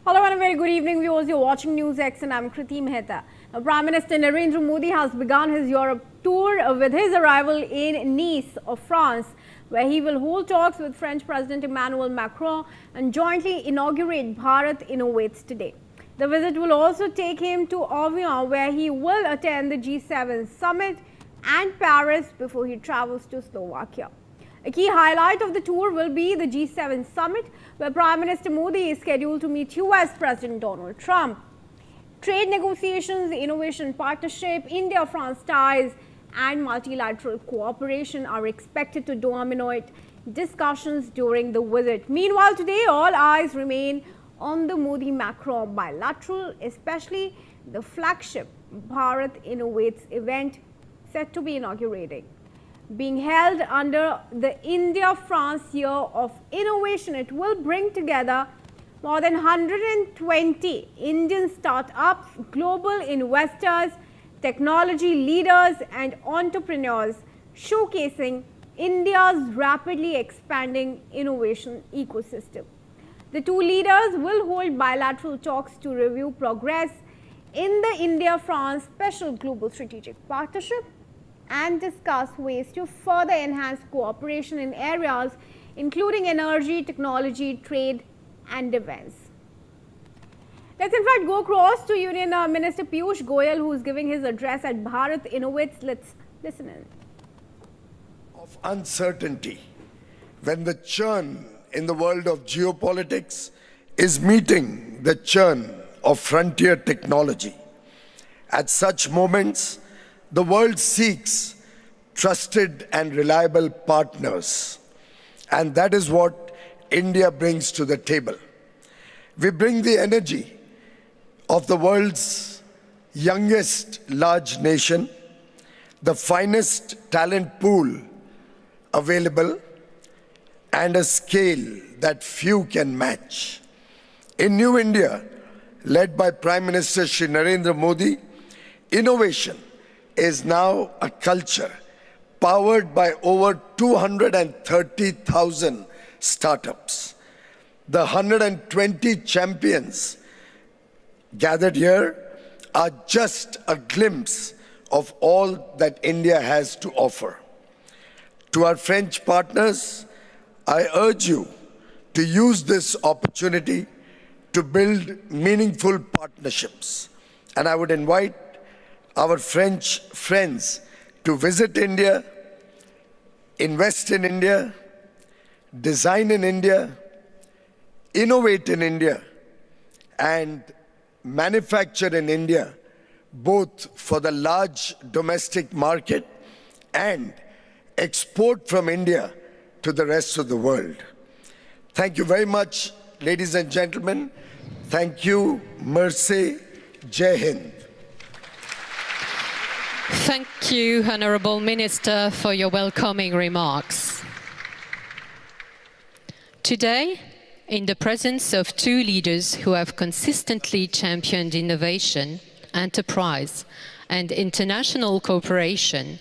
Hello and a very good evening, viewers. You're watching News X and I'm Kriti Mehta. Now, Prime Minister Narendra Modi has begun his Europe tour with his arrival in Nice of France, where he will hold talks with French President Emmanuel Macron and jointly inaugurate Bharat Innovates today. The visit will also take him to Avion, where he will attend the G7 summit, and Paris before he travels to Slovakia. A key highlight of the tour will be the G7 summit, where Prime Minister Modi is scheduled to meet US President Donald Trump. Trade negotiations, innovation partnership, India-France ties and multilateral cooperation are expected to dominate discussions during the visit. Meanwhile, today all eyes remain on the Modi-Macron bilateral, especially the flagship Bharat Innovates event set to be inaugurating. Being held under the India-France Year of Innovation, it will bring together more than 120 Indian startups, global investors, technology leaders and entrepreneurs, showcasing India's rapidly expanding innovation ecosystem. The two leaders will hold bilateral talks to review progress in the India-France Special Global Strategic Partnership and discuss ways to further enhance cooperation in areas including energy, technology, trade and defense. Let's in fact go across to Union Minister Piyush Goyal, who is giving his address at Bharat Innovates. Let's listen in. Of uncertainty, when the churn in the world of geopolitics is meeting the churn of frontier technology. At such moments, the world seeks trusted and reliable partners, and that is what India brings to the table. We bring the energy of the world's youngest large nation, the finest talent pool available, and a scale that few can match. In New India, led by Prime Minister Shri Narendra Modi, innovation is now a culture powered by over 230,000 startups. The 120 champions gathered here are just a glimpse of all that India has to offer. To our French partners, I urge you to use this opportunity to build meaningful partnerships. And I would invite our French friends to visit India, invest in India, design in India, innovate in India, and manufacture in India, both for the large domestic market and export from India to the rest of the world. Thank you very much, ladies and gentlemen. Thank you. Merci. Jai Hind. Thank you, Honourable Minister, for your welcoming remarks. Today, in the presence of two leaders who have consistently championed innovation, enterprise, and international cooperation,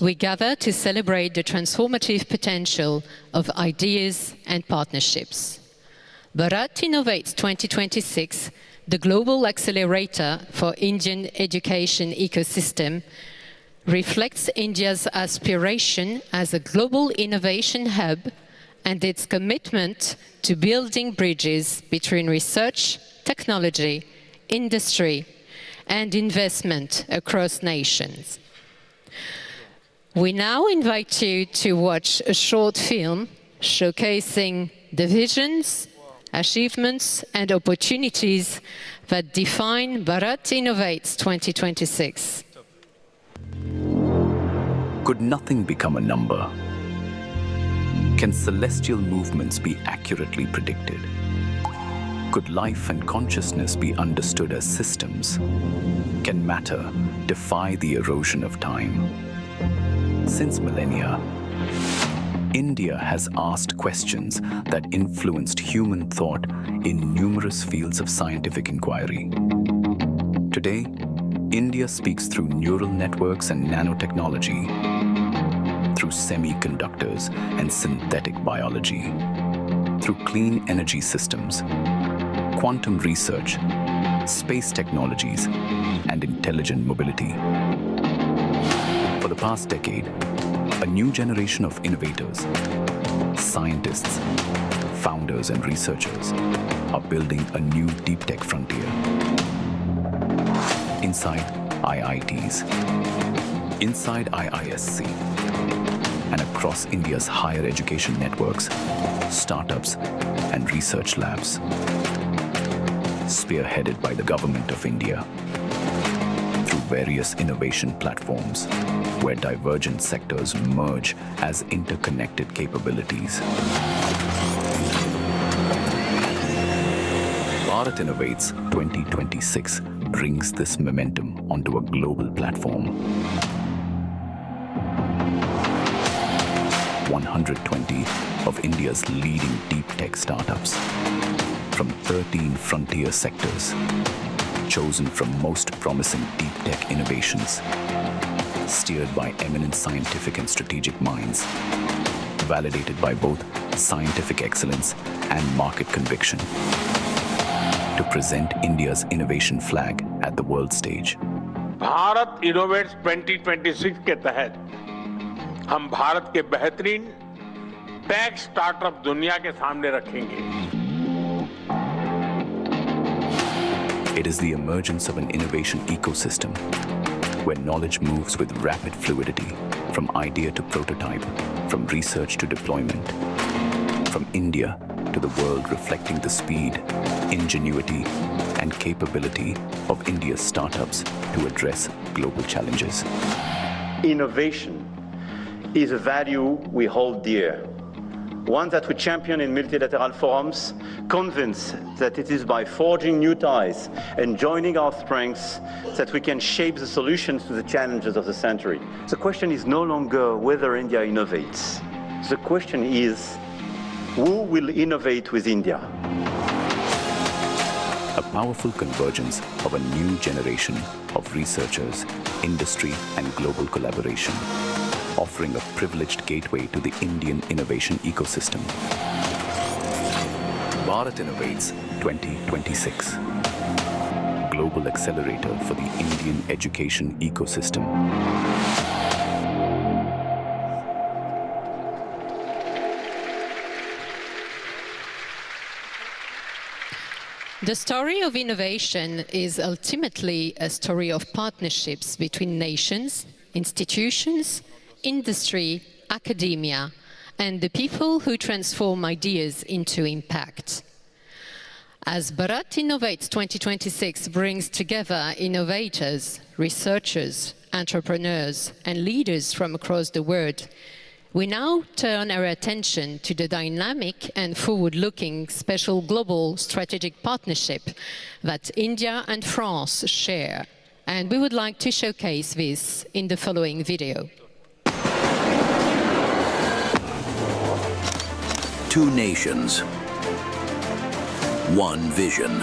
we gather to celebrate the transformative potential of ideas and partnerships. Bharat Innovates 2026, the global accelerator for Indian education ecosystem, reflects India's aspiration as a global innovation hub and its commitment to building bridges between research, technology, industry, and investment across nations. We now invite you to watch a short film showcasing the visions, achievements, and opportunities that define Bharat Innovates 2026. Could nothing become a number? Can celestial movements be accurately predicted? Could life and consciousness be understood as systems? Can matter defy the erosion of time? Since millennia, India has asked questions that influenced human thought in numerous fields of scientific inquiry. Today, India speaks through neural networks and nanotechnology, through semiconductors and synthetic biology, through clean energy systems, quantum research, space technologies, and intelligent mobility. For the past decade, a new generation of innovators, scientists, founders, and researchers are building a new deep tech frontier. Inside IITs, inside IISc, and across India's higher education networks, startups, and research labs, spearheaded by the Government of India through various innovation platforms where divergent sectors merge as interconnected capabilities. Bharat Innovates 2026 brings this momentum onto a global platform. 120 of India's leading deep tech startups from 13 frontier sectors, chosen from most promising deep tech innovations, steered by eminent scientific and strategic minds, validated by both scientific excellence and market conviction, to present India's innovation flag at the world stage. Bharat innovates 2026 के तहत हम भारत के बेहतरीन tech startup दुनिया के सामने रखेंगे. It is the emergence of an innovation ecosystem where knowledge moves with rapid fluidity from idea to prototype, from research to deployment, from India to the world, reflecting the speed, ingenuity, and capability of India's startups to address global challenges. Innovation is a value we hold dear, one that we champion in multilateral forums, convinced that it is by forging new ties and joining our strengths that we can shape the solutions to the challenges of the century. The question is no longer whether India innovates. The question is, who will innovate with India? A powerful convergence of a new generation of researchers, industry, and global collaboration, offering a privileged gateway to the Indian innovation ecosystem. Bharat Innovates 2026, global accelerator for the Indian education ecosystem. The story of innovation is ultimately a story of partnerships between nations, institutions, industry, academia, and the people who transform ideas into impact. As Bharat Innovates 2026 brings together innovators, researchers, entrepreneurs, and leaders from across the world, we now turn our attention to the dynamic and forward-looking special global strategic partnership that India and France share. And we would like to showcase this in the following video. Two nations, one vision,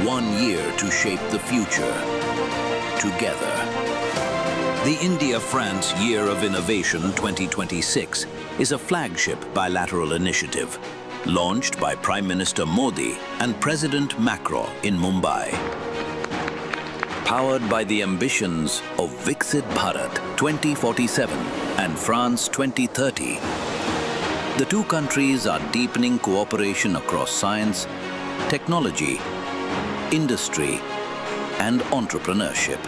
1 year to shape the future, together. The India-France Year of Innovation 2026 is a flagship bilateral initiative launched by Prime Minister Modi and President Macron in Mumbai. Powered by the ambitions of Viksit Bharat 2047 and France 2030, the two countries are deepening cooperation across science, technology, industry, and entrepreneurship.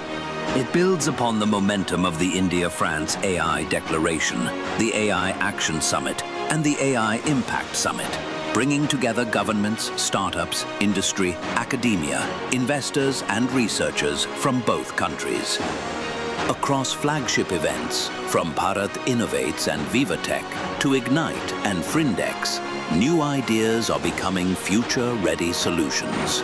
It builds upon the momentum of the India-France AI Declaration, the AI Action Summit, and the AI Impact Summit, bringing together governments, startups, industry, academia, investors, and researchers from both countries. Across flagship events, from Bharat Innovates and Vivatech to Ignite and Frindex, new ideas are becoming future-ready solutions.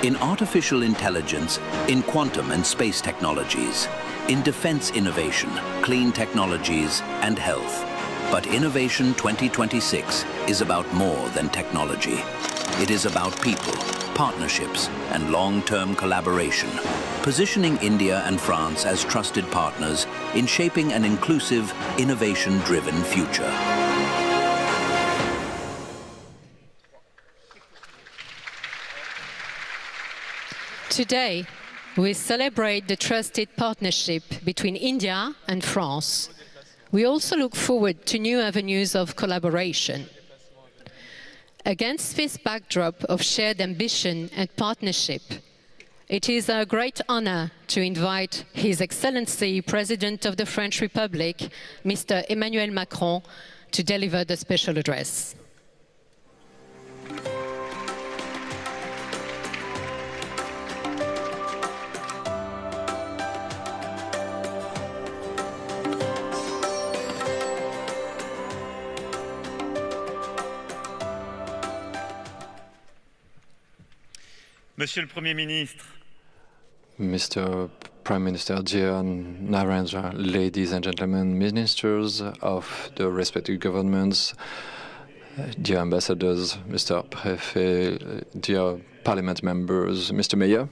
In artificial intelligence, in quantum and space technologies, in defense innovation, clean technologies, and health. But Innovation 2026 is about more than technology. It is about people, partnerships, and long-term collaboration, positioning India and France as trusted partners in shaping an inclusive, innovation-driven future. Today, we celebrate the trusted partnership between India and France. We also look forward to new avenues of collaboration. Against this backdrop of shared ambition and partnership, it is a great honor to invite His Excellency President of the French Republic, Mr. Emmanuel Macron, to deliver the special address. Monsieur le Premier ministre, Mr. Prime Minister, dear Narendra, ladies and gentlemen, ministers of the respective governments, dear ambassadors, Mr. Préfet, dear parliament members, Mr. Mayor,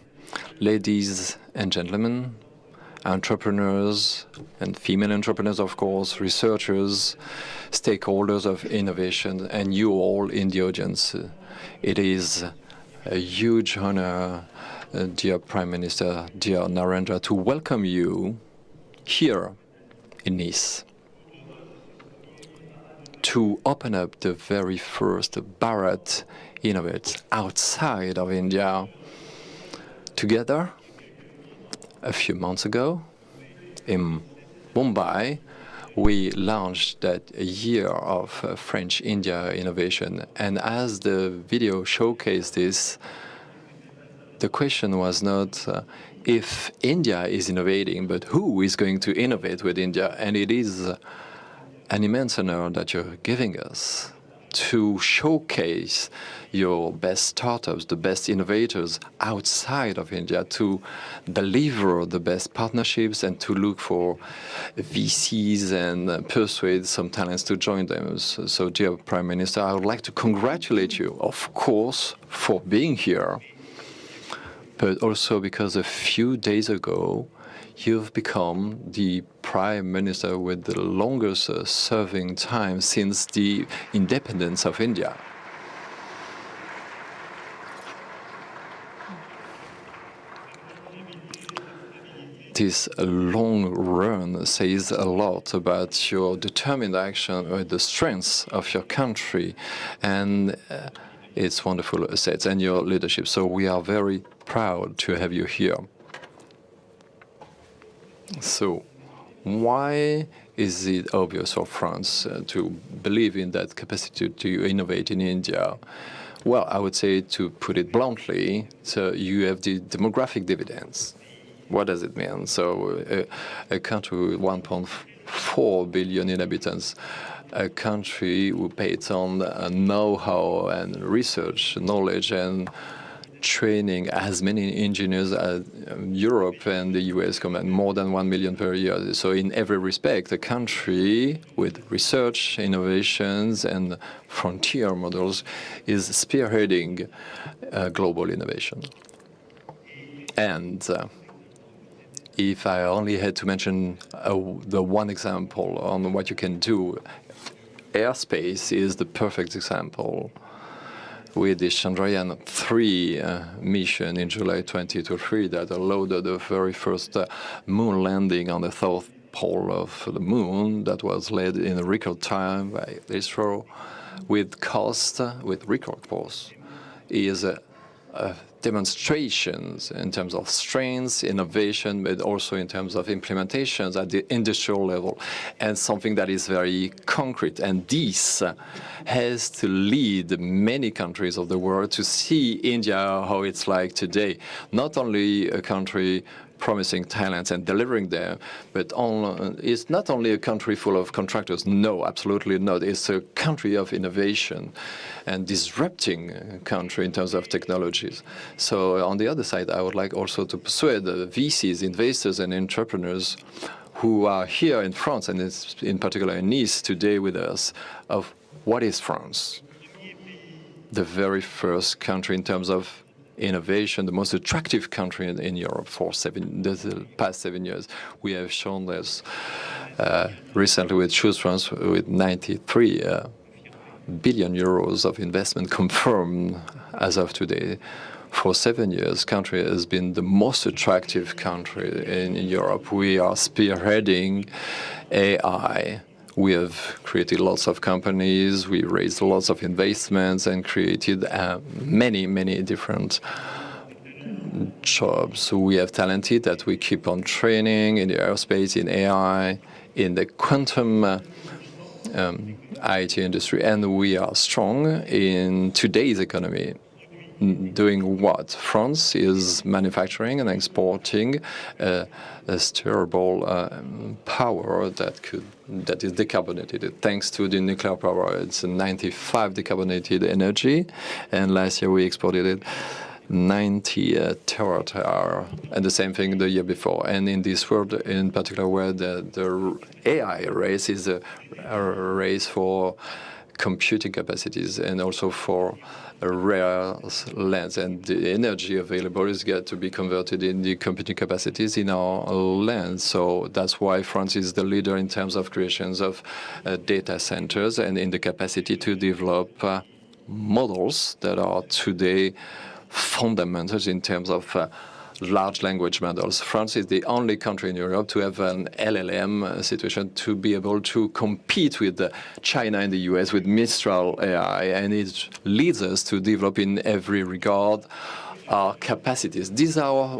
ladies and gentlemen, entrepreneurs and female entrepreneurs, of course, researchers, stakeholders of innovation, and you all in the audience. It is a huge honor, dear Prime Minister, dear Narendra, to welcome you here in Nice to open up the very first Bharat Innovate outside of India. Together, a few months ago, in Mumbai, we launched that year of French-India innovation. And as the video showcased this, the question was not if India is innovating, but who is going to innovate with India. And it is an immense honor that you're giving us to showcase your best startups, the best innovators outside of India, to deliver the best partnerships and to look for VCs and persuade some talents to join them. So, dear Prime Minister, I would like to congratulate you, of course, for being here, but also because a few days ago, you've become the Prime Minister with the longest serving time since the independence of India. This long run says a lot about your determined action or the strengths of your country and its wonderful assets and your leadership. So we are very proud to have you here. So why is it obvious for France to believe in that capacity to innovate in India? Well, I would say, to put it bluntly, so you have the demographic dividends. What does it mean? So a country with 1.4 billion inhabitants, a country who pays on know-how and research, knowledge and training as many engineers as Europe and the US combined, more than 1 million per year. So in every respect, a country with research, innovations, and frontier models is spearheading global innovation. And if I only had to mention the one example on what you can do, airspace is the perfect example. With the Chandrayaan-3 mission in July 2023 that allowed the very first moon landing on the south pole of the moon, that was led in a record time by ISRO, with record cost, is demonstrations in terms of strengths, innovation, but also in terms of implementations at the industrial level, and something that is very concrete. And this has to lead many countries of the world to see India how it's like today. Not only a country promising talents and delivering them, but it's not only a country full of contractors. No, absolutely not. It's a country of innovation and disrupting country in terms of technologies. So on the other side, I would like also to persuade the VCs, investors and entrepreneurs who are here in France, and in particular in Nice today with us, of what is France. the very first country in terms of innovation, the most attractive country in Europe for the past 7 years. We have shown this recently with Choose France, with 93 billion euros of investment confirmed as of today. For 7 years, country has been the most attractive country in Europe. We are spearheading AI. We have created lots of companies, we raised lots of investments and created many, many different jobs. So we have talented that we keep on training in the aerospace, in AI, in the quantum IT industry, and we are strong in today's economy. Doing what? France is manufacturing and exporting a steerable power that is decarbonated. Thanks to the nuclear power, it's 95 decarbonated energy, and last year we exported it 90 terawatt-hour, and the same thing the year before. And in this world, in particular, where the AI race is a race for computing capacities and also for rare lands, and the energy available is got to be converted in the computing capacities in our land. So that's why France is the leader in terms of creations of data centers and in the capacity to develop models that are today fundamentals in terms of large language models. France is the only country in Europe to have an LLM situation to be able to compete with China and the US with Mistral AI, and it leads us to develop in every regard our capacities. These are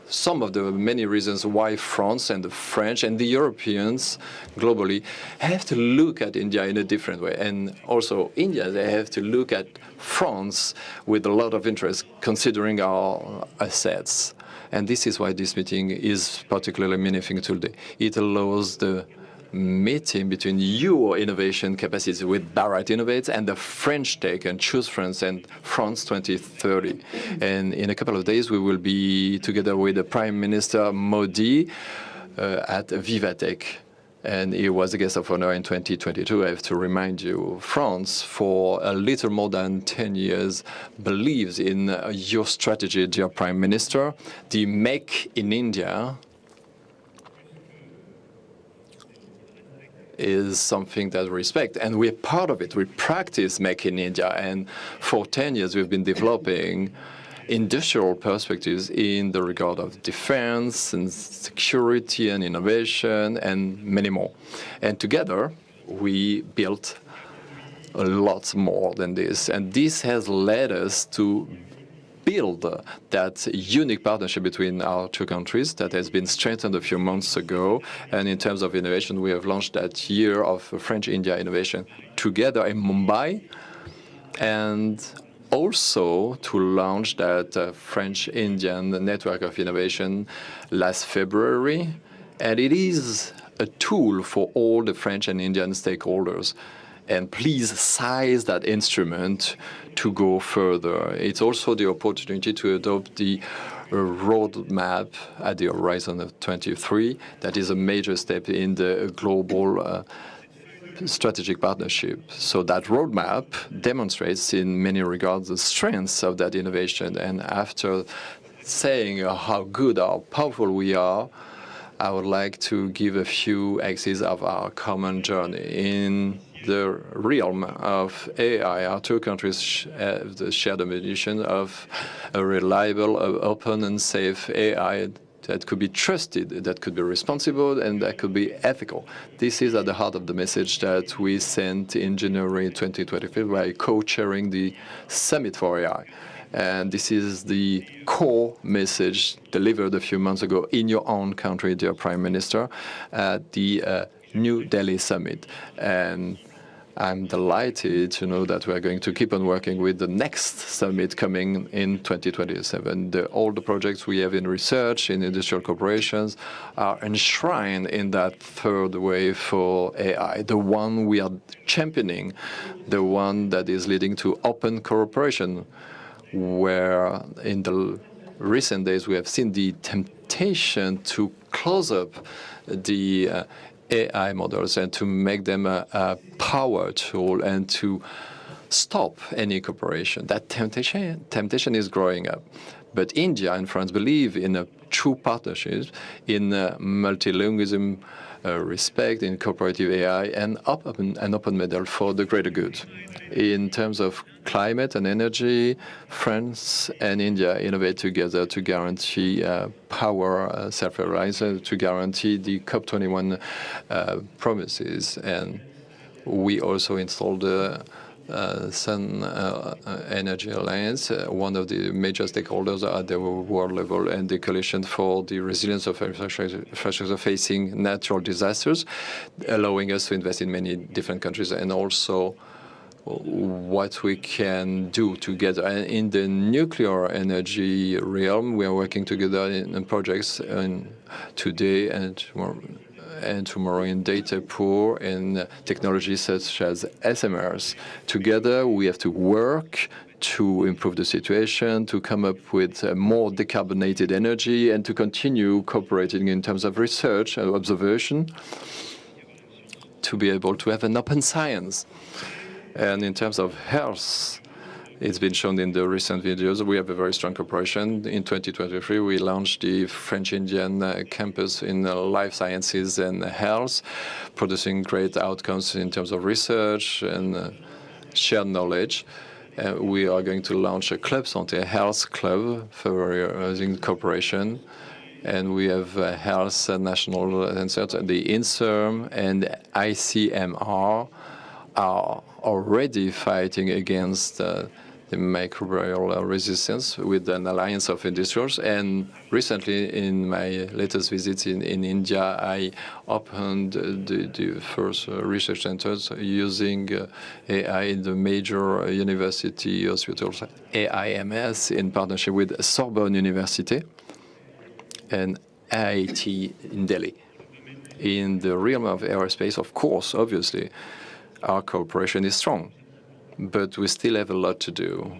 some of the many reasons why France and the French and the Europeans globally have to look at India in a different way. And also India, they have to look at France with a lot of interest, considering our assets. And this is why this meeting is particularly meaningful today. It allows the meeting between your innovation capacity with Bharat Innovates and the French Tech and Choose France and France 2030. And in a couple of days, we will be together with the Prime Minister Modi at Vivatech. And he was a guest of honor in 2022. I have to remind you, France, for a little more than 10 years, believes in your strategy, dear Prime Minister. The Make in India is something that we respect, and we're part of it. We practice Make in India, and for 10 years we've been developing industrial perspectives in the regard of defense and security and innovation and many more. And together we built a lot more than this, and this has led us to build that unique partnership between our two countries that has been strengthened a few months ago. And in terms of innovation, we have launched that year of French-India innovation together in Mumbai, and also to launch that French-Indian network of innovation last February. And it is a tool for all the French and Indian stakeholders. And please size that instrument to go further. It's also the opportunity to adopt the roadmap at the horizon of 23. That is a major step in the global strategic partnership. So that roadmap demonstrates in many regards the strengths of that innovation. And after saying how good, how powerful we are, I would like to give a few axes of our common journey. In the realm of AI, our two countries have the shared ambition of a reliable, open and safe AI that could be trusted, that could be responsible, and that could be ethical. This is at the heart of the message that we sent in January 2025 by co-chairing the Summit for AI. And this is the core message delivered a few months ago in your own country, dear Prime Minister, at the New Delhi Summit. And I'm delighted to know that we're going to keep on working with the next summit coming in 2027. All the projects we have in research, in industrial corporations, are enshrined in that third wave for AI, the one we are championing, the one that is leading to open cooperation, where in the recent days we have seen the temptation to close up the AI models and to make them a power tool and to stop any cooperation. That temptation is growing up. But India and France believe in a true partnership, in multilingualism, respect, in cooperative AI, and an open model for the greater good. In terms of climate and energy, France and India innovate together to guarantee power self-reliance, to guarantee the COP21 promises. And we also installed the Sun Energy Alliance, one of the major stakeholders at the world level, and the Coalition for the Resilience of Infrastructure Facing Natural Disasters, allowing us to invest in many different countries, and also what we can do together. And in the nuclear energy realm, we are working together in projects today and tomorrow in data pool and technologies such as SMRs. Together, we have to work to improve the situation, to come up with more decarbonated energy, and to continue cooperating in terms of research and observation to be able to have an open science. And in terms of health, it's been shown in the recent videos, we have a very strong cooperation. In 2023, we launched the French-Indian campus in life sciences and health, producing great outcomes in terms of research and shared knowledge. We are going to launch a Club Santé, a health club for in cooperation. And we have health national center, the INSERM and ICMR are already fighting against the microbial resistance with an alliance of industries. And recently, in my latest visit in India, I opened the first research centers using AI in the major university hospitals, AIMS, in partnership with Sorbonne University and IIT in Delhi. In the realm of aerospace, of course, obviously, our cooperation is strong, but we still have a lot to do.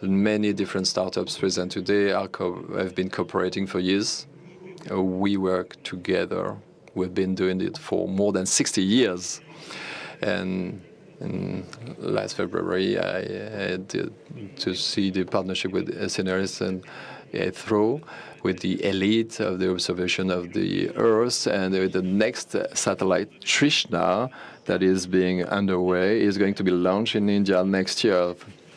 Many different startups present today have been cooperating for years. We work together. We've been doing it for more than 60 years. And last February, I had to see the partnership with Syneris and Ethro, with the elite of the observation of the Earth, and the next satellite, Trishna, that is being underway, is going to be launched in India next year,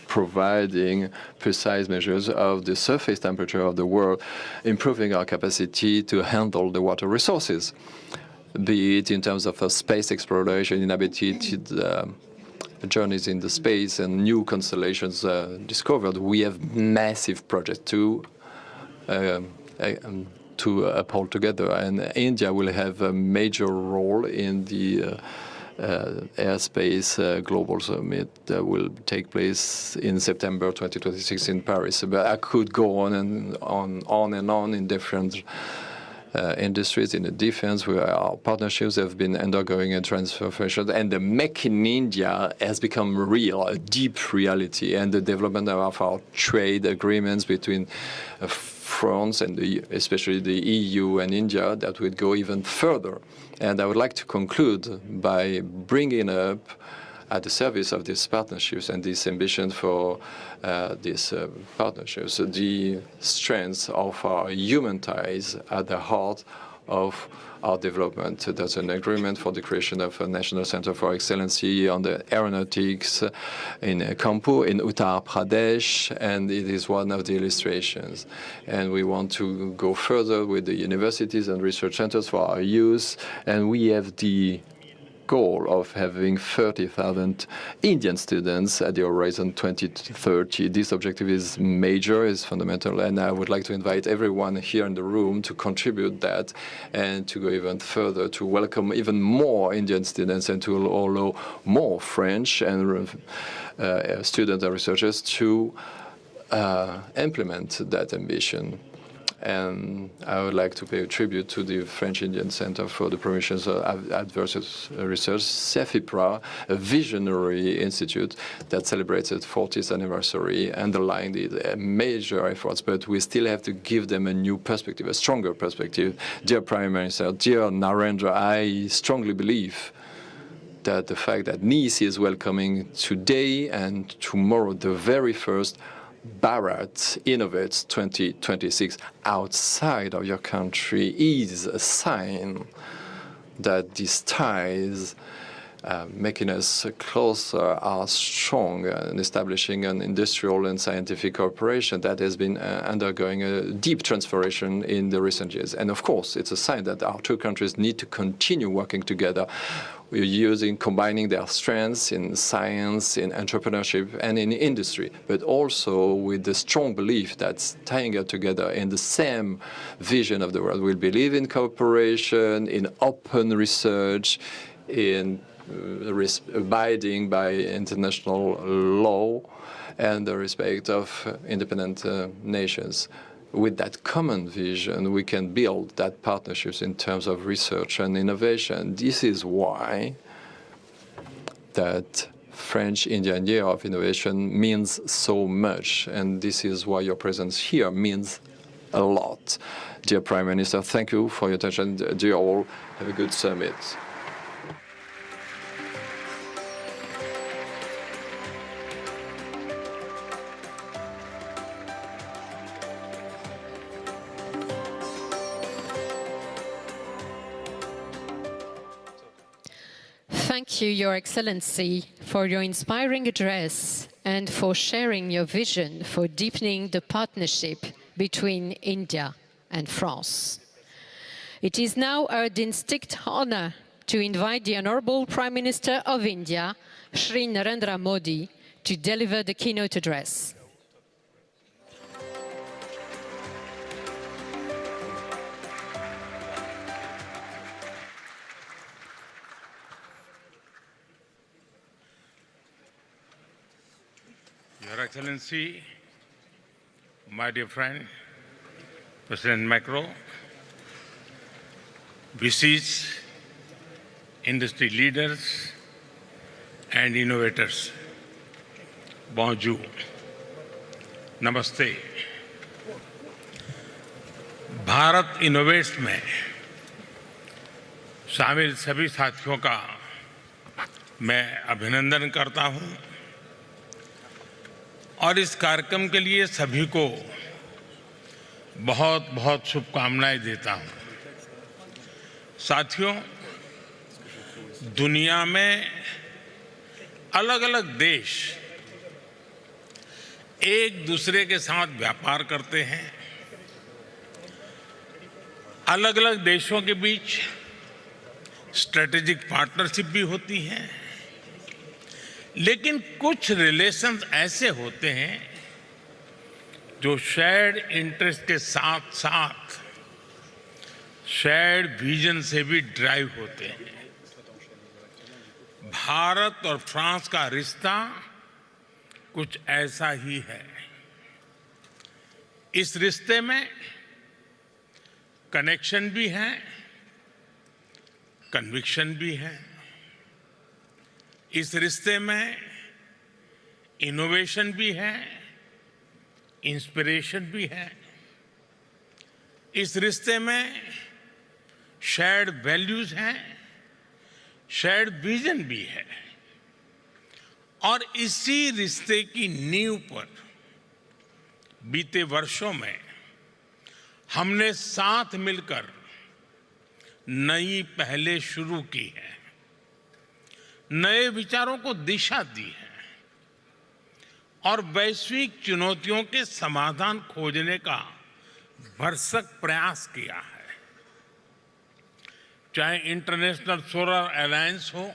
providing precise measures of the surface temperature of the world, improving our capacity to handle the water resources, be it in terms of space exploration, inhabited journeys in the space, and new constellations discovered. We have massive projects to uphold together, and India will have a major role in the Airspace Global Summit that will take place in September 2026 in Paris. But I could go on and on in different industries. In the defense, where our partnerships have been undergoing a transformation, and the Make in India has become real, a deep reality, and the development of our trade agreements between France and especially the EU and India that would go even further. And I would like to conclude by bringing up at the service of these partnerships and this ambition for these partnerships the strengths of our human ties at the heart of our development. There's an agreement for the creation of a National Center for Excellency on the Aeronautics in Kanpur, in Uttar Pradesh, and it is one of the illustrations. And we want to go further with the universities and research centers for our youth, and we have the goal of having 30,000 Indian students at the horizon 2030. This objective is major, is fundamental, and I would like to invite everyone here in the room to contribute that and to go even further, to welcome even more Indian students and to allow more French and students and researchers to implement that ambition. And I would like to pay a tribute to the French-Indian Center for the Promotion of Advanced Research, CEFIPRA, a visionary institute that celebrates its 40th anniversary, underlying the major efforts. But we still have to give them a new perspective, a stronger perspective. Dear Prime Minister, dear Narendra, I strongly believe that the fact that Nice is welcoming today and tomorrow the very first Bharat Innovates 2026 outside of your country is a sign that these ties making us closer are strong and establishing an industrial and scientific cooperation that has been undergoing a deep transformation in the recent years. And of course, it's a sign that our two countries need to continue working together, combining their strengths in science, in entrepreneurship, and in industry, but also with the strong belief that tying it together in the same vision of the world. We believe in cooperation, in open research, in abiding by international law and the respect of independent nations. With that common vision, we can build that partnerships in terms of research and innovation. This is why that French-Indian Year of Innovation means so much, and this is why your presence here means a lot. Dear Prime Minister, thank you for your attention. Dear all, have a good summit. Thank you, Your Excellency, for your inspiring address and for sharing your vision for deepening the partnership between India and France. It is now our distinct honor to invite the Honorable Prime Minister of India, Shri Narendra Modi, to deliver the keynote address. Your Excellency, my dear friend, President Macron, VCs, industry leaders, and innovators, bonjour, namaste. Bharat innovates में शामिल सभी साथियों का मैं अभिनंदन करता हूं और इस कार्यक्रम के लिए सभी को बहुत बहुत शुभकामनाएं देता हूं। साथियों, दुनिया में अलग-अलग देश एक दूसरे के साथ व्यापार करते हैं। अलग-अलग देशों के बीच स्ट्रेटेजिक पार्टनरशिप भी होती है, लेकिन कुछ रिलेशंस ऐसे होते हैं जो शेयर्ड इंटरेस्ट के साथ साथ शेयर्ड विजन से भी ड्राइव होते हैं। भारत और फ्रांस का रिश्ता कुछ ऐसा ही है। इस रिश्ते में कनेक्शन भी है, कन्विक्शन भी है। इस रिश्ते में इनोवेशन भी है, इंस्पिरेशन भी है। इस रिश्ते में शेयर्ड वैल्यूज हैं, शेयर्ड विजन भी है। और इसी रिश्ते की नींव पर बीते वर्षों में हमने साथ मिलकर नई पहलें शुरू की है, नए विचारों को दिशा दी है और वैश्विक चुनौतियों के समाधान खोजने का भरसक प्रयास किया है। चाहे इंटरनेशनल सोलर अलायंस हो,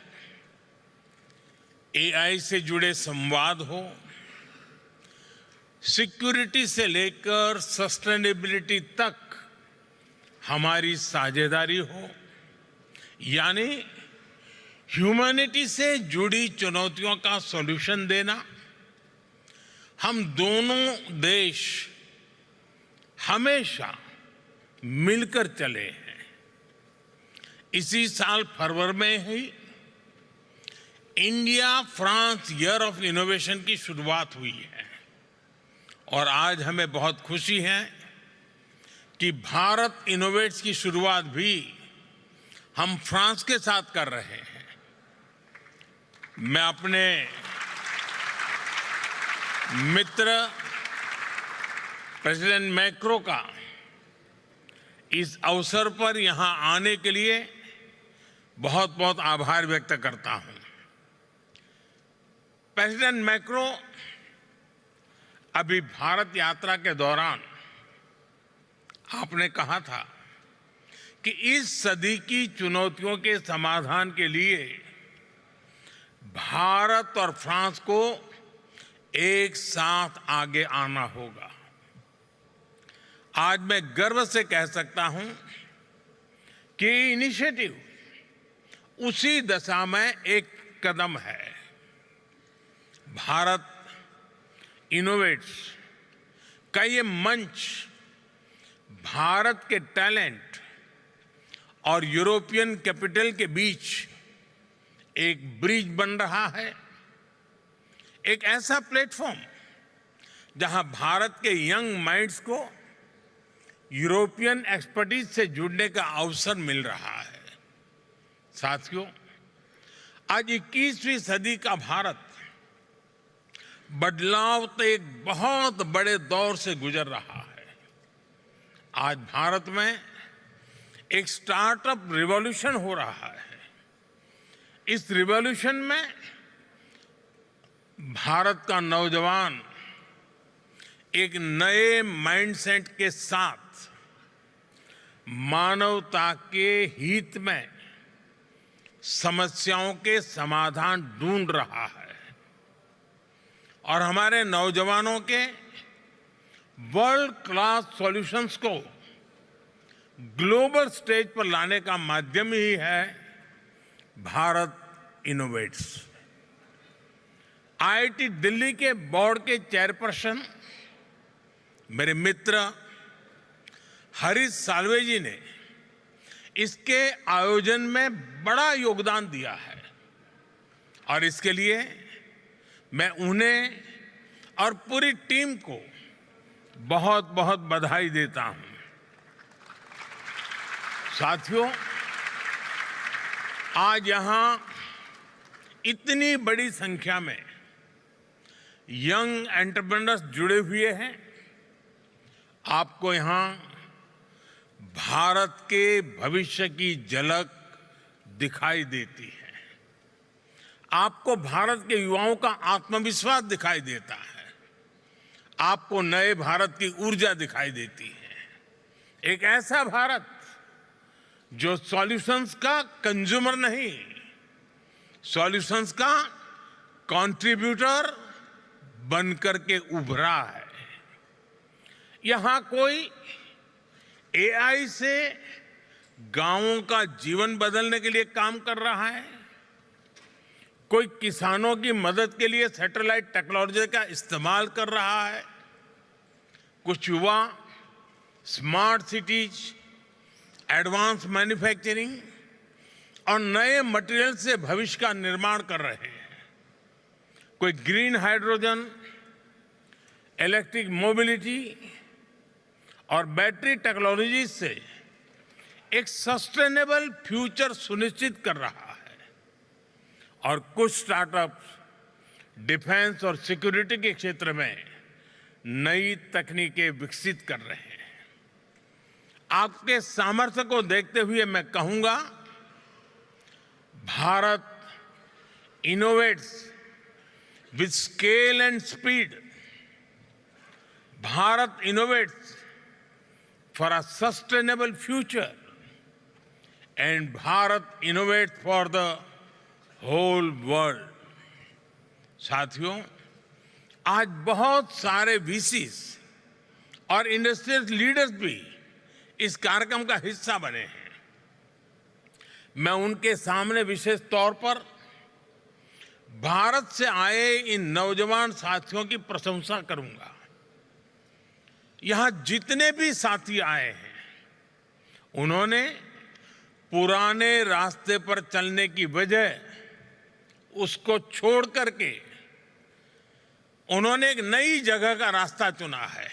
एआई से जुड़े संवाद हो, सिक्योरिटी से लेकर सस्टेनेबिलिटी तक हमारी साझेदारी हो, यानी ह्यूमैनिटी से जुड़ी चुनौतियों का सॉल्यूशन देना। हम दोनों देश हमेशा मिलकर चले हैं। इसी साल फरवरी में ही India France year of innovation की शुरुआत हुई है और आज हमें बहुत खुशी है कि भारत इनोवेट्स की शुरुआत भी हम फ्रांस के साथ कर रहे हैं। मैं अपने मित्र प्रेसिडेंट मैक्रो का इस अवसर पर यहां आने के लिए बहुत बहुत आभार व्यक्त करता हूं। प्रेसिडेंट मैक्रो अभी भारत यात्रा के दौरान आपने कहा था कि इस सदी की चुनौतियों के समाधान के लिए भारत और फ्रांस को एक साथ आगे आना होगा। आज मैं गर्व से कह सकता हूं कि इनिशिएटिव उसी दशा में एक कदम है। भारत इनोवेट्स का ये मंच भारत के टैलेंट और यूरोपियन कैपिटल के बीच एक ब्रिज बन रहा है, एक ऐसा प्लेटफॉर्म जहां भारत के यंग माइंड्स को यूरोपियन एक्सपर्टीज से जुड़ने का अवसर मिल रहा है। साथियों, आज 21वीं सदी का भारत बदलाव के एक बहुत बड़े दौर से गुजर रहा है। आज भारत में एक स्टार्टअप रिवॉल्यूशन हो रहा है। इस रिवॉल्यूशन में भारत का नौजवान एक नए माइंडसेट के साथ मानवता के हित में समस्याओं के समाधान ढूंढ रहा है और हमारे नौजवानों के वर्ल्ड क्लास सॉल्यूशंस को ग्लोबल स्टेज पर लाने का माध्यम ही है भारत इनोवेट्स। आईआईटी दिल्ली के बोर्ड के चेयरपर्सन मेरे मित्र हरीश साल्वे जी ने इसके आयोजन में बड़ा योगदान दिया है और इसके लिए मैं उन्हें और पूरी टीम को बहुत बहुत बधाई देता हूं। साथियों, आज यहां इतनी बड़ी संख्या में यंग एंटरप्रेन्योर्स जुड़े हुए हैं। आपको यहां भारत के भविष्य की झलक दिखाई देती है। आपको भारत के युवाओं का आत्मविश्वास दिखाई देता है। आपको नए भारत की ऊर्जा दिखाई देती है। एक ऐसा भारत जो सॉल्यूशंस का कंज्यूमर नहीं, सॉल्यूशंस का कंट्रीब्यूटर बनकर के उभरा है। यहां कोई एआई से गांवों का जीवन बदलने के लिए काम कर रहा है, कोई किसानों की मदद के लिए सैटेलाइट टेक्नोलॉजी का इस्तेमाल कर रहा है, कुछ युवा स्मार्ट सिटीज, एडवांस मैन्युफैक्चरिंग और नए मटेरियल से भविष्य का निर्माण कर रहे हैं, कोई ग्रीन हाइड्रोजन, इलेक्ट्रिक मोबिलिटी और बैटरी टेक्नोलॉजी से एक सस्टेनेबल फ्यूचर सुनिश्चित कर रहा है और कुछ स्टार्टअप्स डिफेंस और सिक्योरिटी के क्षेत्र में नई तकनीकें विकसित कर रहे हैं। आपके सामर्थ्य को देखते हुए मैं कहूंगा, Bharat innovates with scale and speed. Bharat innovates for a sustainable future and Bharat innovates for the whole world। साथियों, आज बहुत सारे वीसीज और इंडस्ट्रियल लीडर्स भी इस कार्यक्रम का हिस्सा बने हैं। मैं उनके सामने विशेष तौर पर भारत से आए इन नौजवान साथियों की प्रशंसा करूंगा। यहां जितने भी साथी आए हैं, उन्होंने पुराने रास्ते पर चलने की वजह उसको छोड़ करके उन्होंने एक नई जगह का रास्ता चुना है,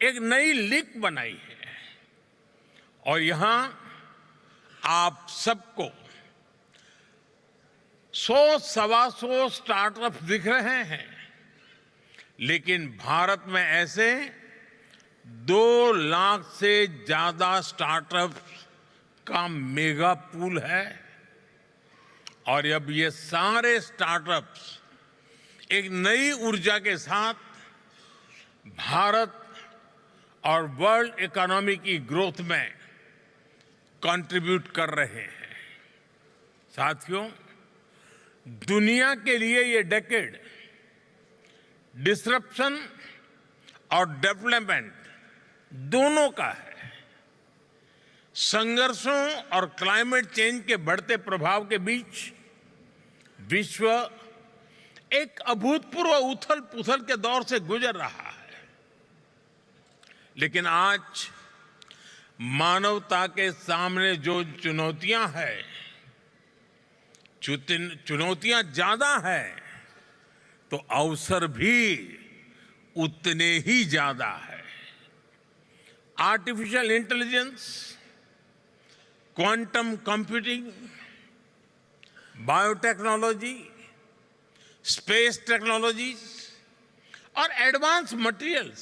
एक नई लीक बनाई है और यहां आप सबको 100-125 स्टार्टअप दिख रहे हैं, लेकिन भारत में ऐसे 2 लाख से ज्यादा स्टार्टअप का मेगा पूल है। और अब ये सारे स्टार्टअप्स एक नई ऊर्जा के साथ भारत और वर्ल्ड इकोनॉमी की ग्रोथ में कंट्रीब्यूट कर रहे हैं। साथियों, दुनिया के लिए ये डेकेड डिसरप्शन और डेवलपमेंट दोनों का है। संघर्षों और क्लाइमेट चेंज के बढ़ते प्रभाव के बीच विश्व एक अभूतपूर्व उथल-पुथल के दौर से गुजर रहा है। लेकिन आज मानवता के सामने जो चुनौतियां हैं, चुनौतियां ज्यादा हैं, तो अवसर भी उतने ही ज्यादा है। Artificial intelligence, quantum computing, biotechnology, space technologies और एडवांस मटेरियल्स,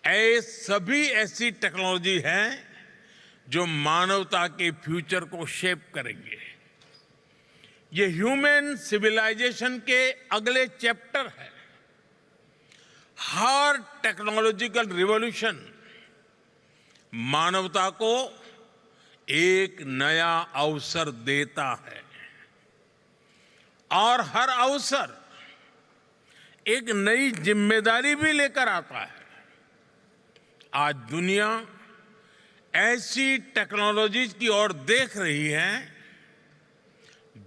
सभी ऐसी टेक्नोलॉजी हैं जो मानवता के फ्यूचर को शेप करेंगे। ये ह्यूमन सिविलाइजेशन के अगले चैप्टर है। हर टेक्नोलॉजिकल रिवॉल्यूशन मानवता को एक नया अवसर देता है, और हर अवसर एक नई जिम्मेदारी भी लेकर आता है। आज दुनिया ऐसी टेक्नोलॉजीज की ओर देख रही है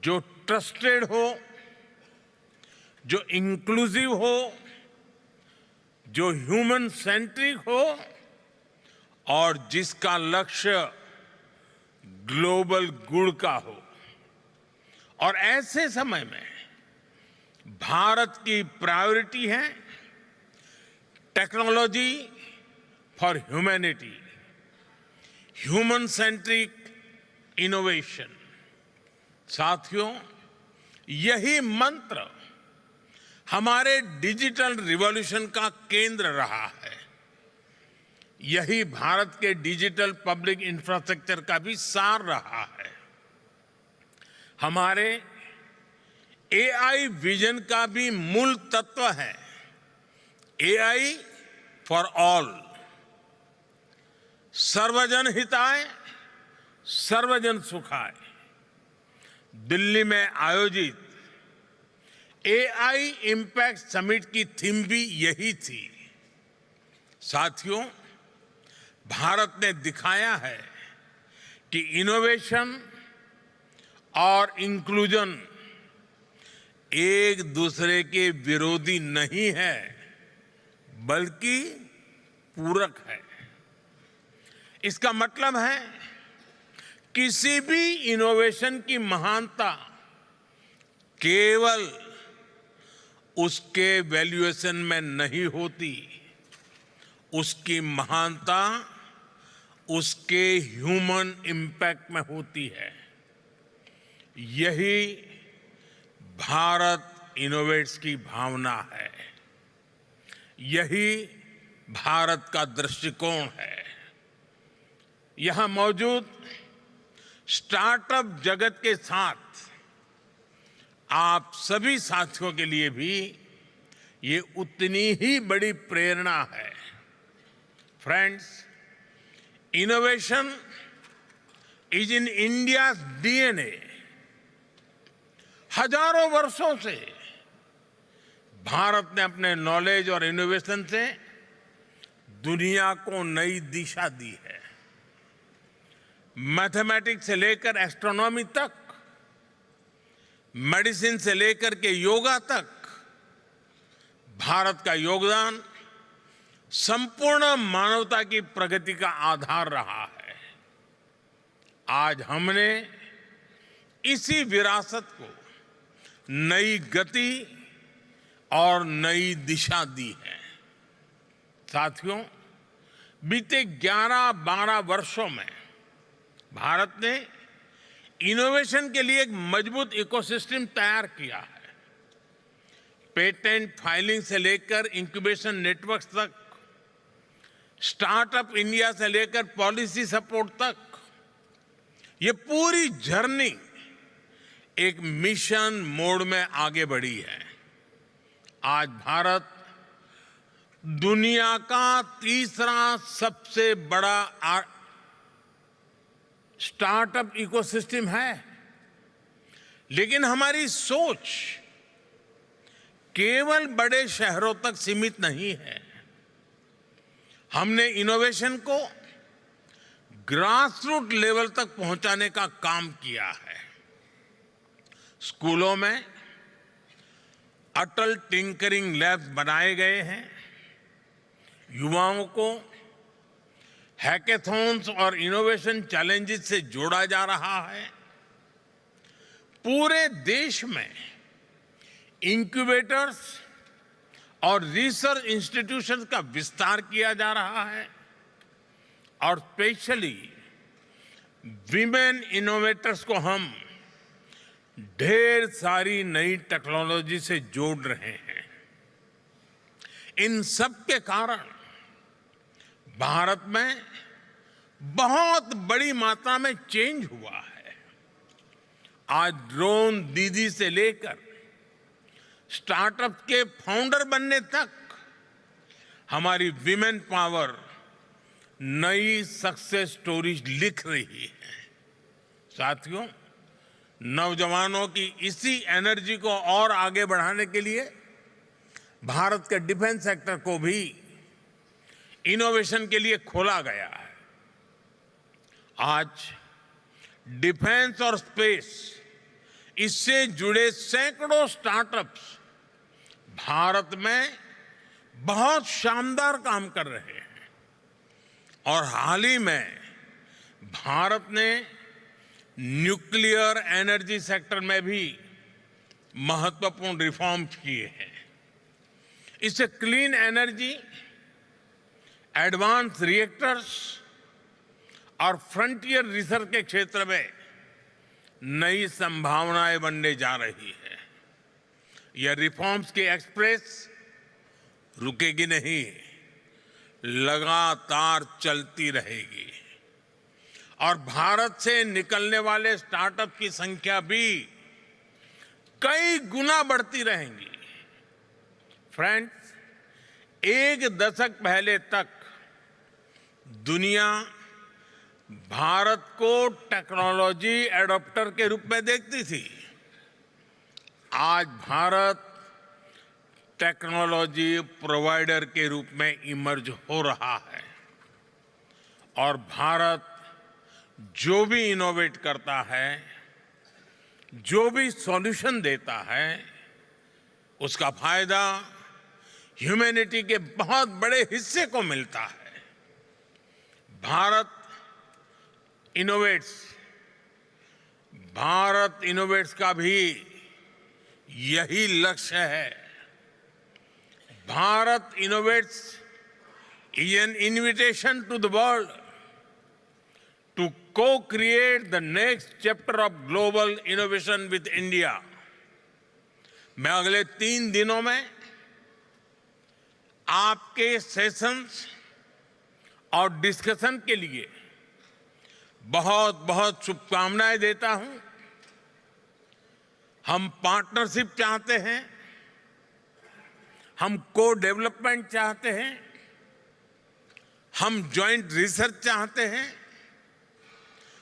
जो ट्रस्टेड हो, जो इंक्लूसिव हो, जो ह्यूमन सेंट्रिक हो, और जिसका लक्ष्य ग्लोबल गुड का हो। और ऐसे समय में भारत की प्रायोरिटी है technology for humanity, human centric innovation. साथियों, यही मंत्र हमारे डिजिटल रिवॉल्यूशन का केंद्र रहा है। यही भारत के डिजिटल पब्लिक इंफ्रास्ट्रक्चर का भी सार रहा है। हमारे एआई विजन का भी मूल तत्व है एआई फॉर ऑल, सर्वजन हिताय सर्वजन सुखाय। दिल्ली में आयोजित एआई इम्पैक्ट समिट की थीम भी यही थी। साथियों, भारत ने दिखाया है कि इनोवेशन और इंक्लूजन एक दूसरे के विरोधी नहीं है, बल्कि पूरक है। इसका मतलब है किसी भी इनोवेशन की महानता केवल उसके वैल्यूएशन में नहीं होती, उसकी महानता उसके ह्यूमन इम्पैक्ट में होती है। यही भारत इनोवेट्स की भावना है, यही भारत का दृष्टिकोण है। यहां मौजूद स्टार्टअप जगत के साथ आप सभी साथियों के लिए भी ये उतनी ही बड़ी प्रेरणा है। Friends, innovation is in India's DNA. हजारों वर्षों से भारत ने अपने नॉलेज और इनोवेशन से दुनिया को नई दिशा दी है। मैथमेटिक्स से लेकर एस्ट्रोनॉमी तक, मेडिसिन से लेकर के योगा तक, भारत का योगदान संपूर्ण मानवता की प्रगति का आधार रहा है। आज हमने इसी विरासत को नई गति और नई दिशा दी है। साथियों, बीते 11-12 वर्षों में भारत ने इनोवेशन के लिए एक मजबूत इकोसिस्टम तैयार किया है। पेटेंट फाइलिंग से लेकर इंक्यूबेशन नेटवर्क्स तक, स्टार्टअप इंडिया से लेकर पॉलिसी सपोर्ट तक, ये पूरी जर्नी एक मिशन मोड में आगे बढ़ी है। आज भारत दुनिया का तीसरा सबसे बड़ा स्टार्टअप इकोसिस्टम है, लेकिन हमारी सोच केवल बड़े शहरों तक सीमित नहीं है। हमने इनोवेशन को ग्रासरूट लेवल तक पहुंचाने का काम किया है। स्कूलों में अटल टिंकरिंग लैब्स बनाए गए हैं। युवाओं को हैकेथॉन्स और इनोवेशन चैलेंजेस से जोड़ा जा रहा है। पूरे देश में इंक्यूबेटर्स और रिसर्च इंस्टीट्यूशंस का विस्तार किया जा रहा है और स्पेशली विमेन इनोवेटर्स को हम ढेर सारी नई टेक्नोलॉजी से जोड़ रहे हैं। इन सब के कारण भारत में बहुत बड़ी मात्रा में चेंज हुआ है। आज ड्रोन दीदी से लेकर स्टार्टअप के फाउंडर बनने तक हमारी विमेन पावर नई सक्सेस स्टोरीज लिख रही है। साथियों, नौजवानों की इसी एनर्जी को और आगे बढ़ाने के लिए भारत के डिफेंस सेक्टर को भी इनोवेशन के लिए खोला गया है। आज डिफेंस और स्पेस, इससे जुड़े सैकड़ों स्टार्टअप्स भारत में बहुत शानदार काम कर रहे हैं और हाल ही में भारत ने न्यूक्लियर एनर्जी सेक्टर में भी महत्वपूर्ण रिफॉर्म्स किए हैं। इससे क्लीन एनर्जी, एडवांस रिएक्टर्स और फ्रंटियर रिसर्च के क्षेत्र में नई संभावनाएं बनने जा रही है। यह रिफॉर्म्स की एक्सप्रेस रुकेगी नहीं, लगातार चलती रहेगी और भारत से निकलने वाले स्टार्टअप की संख्या भी कई गुना बढ़ती रहेंगी। फ्रेंड्स, एक दशक पहले तक दुनिया भारत को टेक्नोलॉजी एडॉप्टर के रूप में देखती थी। आज भारत टेक्नोलॉजी प्रोवाइडर के रूप में इमर्ज हो रहा है और भारत जो भी इनोवेट करता है, जो भी सॉल्यूशन देता है, उसका फायदा ह्यूमैनिटी के बहुत बड़े हिस्से को मिलता है। भारत इनोवेट्स का भी यही लक्ष्य है। Bharat innovates is an invitation to the world to co-create the next chapter of global innovation with India. मैं अगले 3 दिनों में आपके सेशंस और डिस्कशन के लिए बहुत बहुत शुभकामनाएं देता हूं। हम पार्टनरशिप चाहते हैं, हम को डेवलपमेंट चाहते हैं, हम जॉइंट रिसर्च चाहते हैं,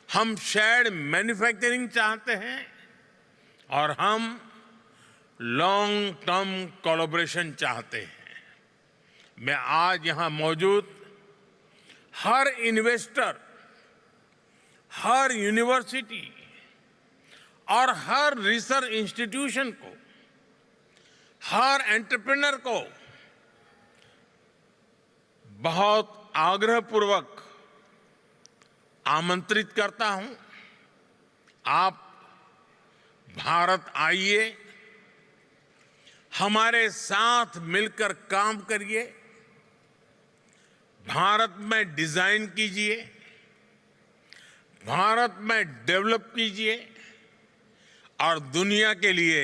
हम शेयर्ड मैन्युफैक्चरिंग चाहते हैं और हम लॉन्ग टर्म कोलैबोरेशन चाहते हैं। मैं आज यहां मौजूद हर इन्वेस्टर, हर यूनिवर्सिटी और हर रिसर्च इंस्टीट्यूशन को, हर एंटरप्रेन्योर को बहुत आग्रहपूर्वक आमंत्रित करता हूं। आप भारत आइए, हमारे साथ मिलकर काम करिए, भारत में डिजाइन कीजिए, भारत में डेवलप कीजिए और दुनिया के लिए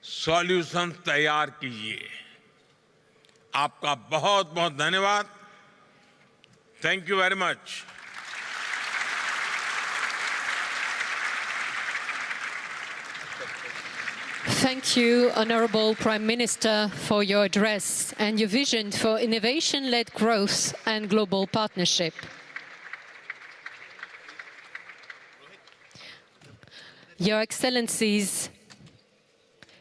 सॉल्यूशन तैयार कीजिए। आपका बहुत बहुत धन्यवाद। Thank you very much. Thank you, Honourable Prime Minister, for your address and your vision for innovation-led growth and global partnership. Your Excellencies,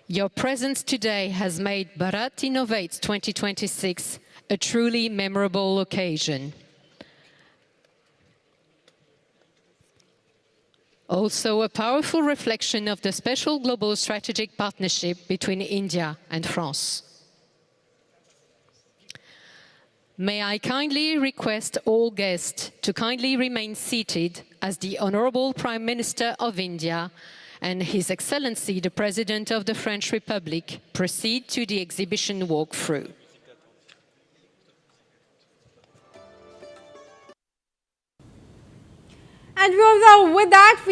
your presence today has made Bharat Innovates 2026 a truly memorable occasion. Also a powerful reflection of the special global strategic partnership between India and France. May I kindly request all guests to kindly remain seated as the Honourable Prime Minister of India and His Excellency the President of the French Republic proceed to the exhibition walkthrough. And viewers, with that,